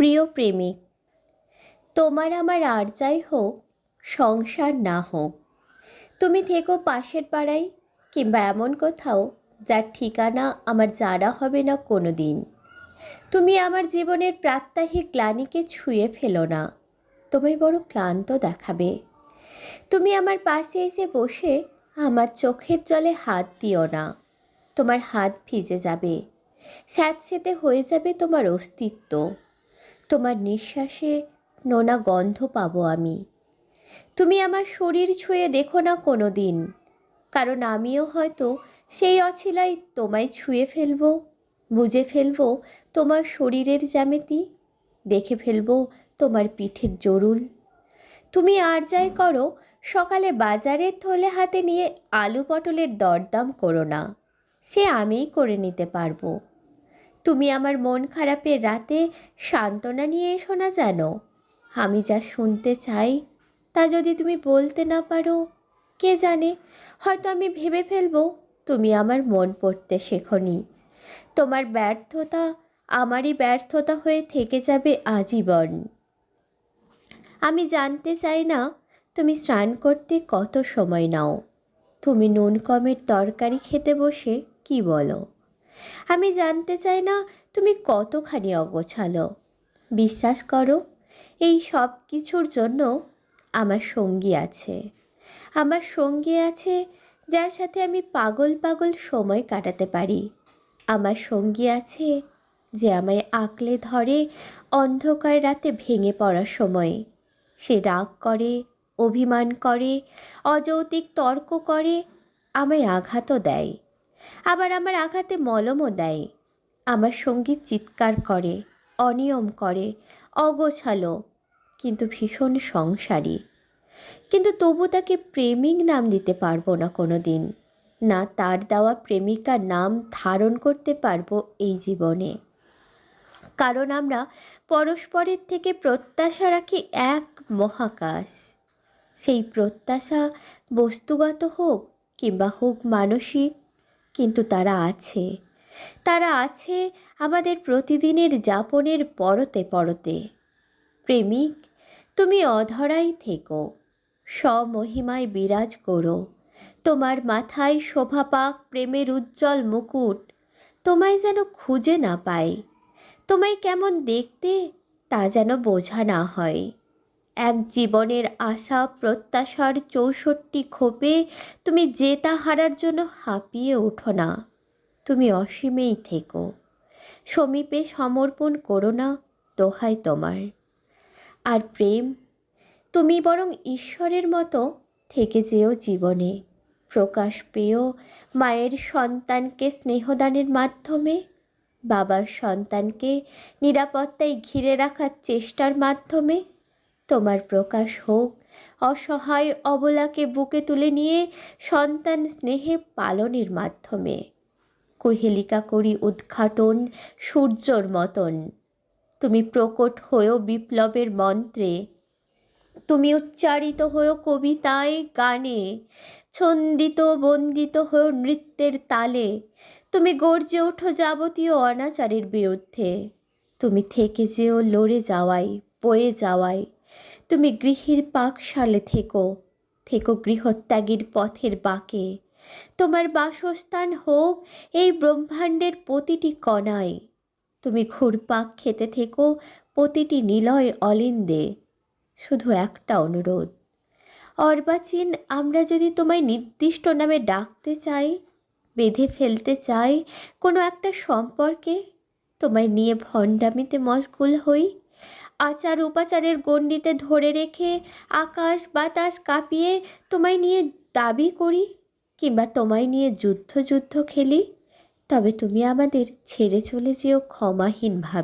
প্রিয় প্রেমিক, তোমার আমার আর যাই হোক, সংসার না হোক, তুমি থেকো পাশের পাড়ায় কিংবা এমন কোথাও যার ঠিকানা আমার জানা হবে না কোনো দিন। তুমি আমার জীবনের প্রাত্যহিক গ্লানিকে ছুঁয়ে ফেলো না, তোমায় বড় ক্লান্ত দেখাবে। তুমি আমার পাশে এসে বসে আমার চোখের জলে হাত দিও না, তোমার হাত ভিজে যাবে, স্যাঁতসেঁতে হয়ে যাবে তোমার অস্তিত্ব। তোমার নিঃশ্বাসে নোনা গন্ধ পাবো আমি। তুমি আমার শরীর ছুঁয়ে দেখো না কোনো দিন, কারণ আমিও হয়তো সেই অছিলায় তোমায় ছুঁয়ে ফেলবো, বুঝে ফেলবো তোমার শরীরের জ্যামিতি, দেখে ফেলবো তোমার পিঠের জরুল। তুমি আর যাই করো, সকালে বাজারের থলে হাতে নিয়ে আলু পটলের দরদাম করো না, সে আমিই করে নিতে পারবো। তুমি আমার মন খারাপের রাতে সান্ত্বনা নিয়ে এসো না যেন। আমি যা শুনতে চাই তা যদি তুমি বলতে না পারো, কে জানে, হয়তো আমি ভেবে ফেলবো তুমি আমার মন পড়তে শেখোনি। তোমার ব্যর্থতা আমারই ব্যর্থতা হয়ে থেকে যাবে আজীবন। আমি জানতে চাই না তুমি স্নান করতে কত সময় নাও, তুমি নুন কমের তরকারি খেতে বসে কি বলো। আমি জানতে চাই না তুমি কতখানি অগোছালো। বিশ্বাস করো, এই সব কিছুর জন্য আমার সঙ্গী আছে। আমার সঙ্গী আছে যার সাথে আমি পাগল পাগল সময় কাটাতে পারি। আমার সঙ্গী আছে যে আমায় আঁকলে ধরে অন্ধকার রাতে ভেঙে পড়ার সময়। সে রাগ করে, অভিমান করে, অযৌক্তিক তর্ক করে, আমায় আঘাতও দেয়, আবার আমার আঘাতে মলমও দেয়। আমার সঙ্গী চিৎকার করে, অনিয়ম করে, অগোছালো, কিন্তু ভীষণ সংসারী। কিন্তু তবু তাকে প্রেমিক নাম দিতে পারবো না কোনো দিন, না তার দেওয়া প্রেমিকার নাম ধারণ করতে পারবো এই জীবনে। কারণ আমরা পরস্পরের থেকে প্রত্যাশা রাখি এক মহাকাশ। সেই প্রত্যাশা বস্তুগত হোক কিংবা হোক মানসিক, কিন্তু তারা আছে আমাদের প্রতিদিনের যাপনের পরতে পরতে। প্রেমিক, তুমি অধরাই থেকো, স্বমহিমায় বিরাজ করো। তোমার মাথায় শোভা পাক প্রেমের উজ্জ্বল মুকুট, তোমায় যেন খুঁজে না পাই। তোমায় কেমন দেখতে তা যেন বোঝা না হয়। এক জীবনের আশা প্রত্যাশার ৬৪ খোপে তুমি জেতা হারার জন্য হাঁপিয়ে ওঠো না। তুমি অসীমেই থেকো, সমীপে সমর্পণ করো না, দোহাই তোমার। আর প্রেম, তুমি বরং ঈশ্বরের মতো থেকে যেও জীবনে, প্রকাশ পেয়েও মায়ের সন্তানকে স্নেহদানের মাধ্যমে, বাবার সন্তানকে নিরাপত্তায় ঘিরে রাখার চেষ্টার মাধ্যমে। তোমার প্রকাশ হোক অসহায় অবলাকে বুকে তুলে নিয়ে সন্তান স্নেহে পালনের মাধ্যমে। কুহেলিকা করি উদ্ঘাটন সূর্যর মতন, তুমি প্রকট হয়েও বিপ্লবের মন্ত্রে, তুমি উচ্চারিত হয়েও কবিতায় গানে, ছন্দিত বন্দিত হয়েও নৃত্যের তালে। তুমি গর্জে ওঠো যাবতীয় অনাচারের বিরুদ্ধে। তুমি থেকে যেও লড়ে যাওয়াই, বয়ে যাওয়াই। তুমি গৃহীর পাকশালে থেকো, থেকো গৃহত্যাগীর পথের বাঁকে। তোমার বাসস্থান হোক এই ব্রহ্মাণ্ডের প্রতিটি কণায়। তুমি ঘুরপাক খেতে থেকো প্রতিটি নিলয় অলিন্দে। শুধু একটা অনুরোধ, অর্বাচীন আমরা যদি তোমায় নির্দিষ্ট নামে ডাকতে চাই, বেঁধে ফেলতে চাই কোনো একটা সম্পর্কে, তোমায় নিয়ে ভণ্ডামিতে মশগুল হই, আচার উপাচারের গণ্ডিতে ধরে রেখে আকাশ বাতাস কাঁপিয়ে তোমায় নিয়ে দাবি করি, কিংবা তোমায় নিয়ে যুদ্ধ খেলি, তবে তুমি আমাদের ছেড়ে চলে যেও ক্ষমাহীনভাবে।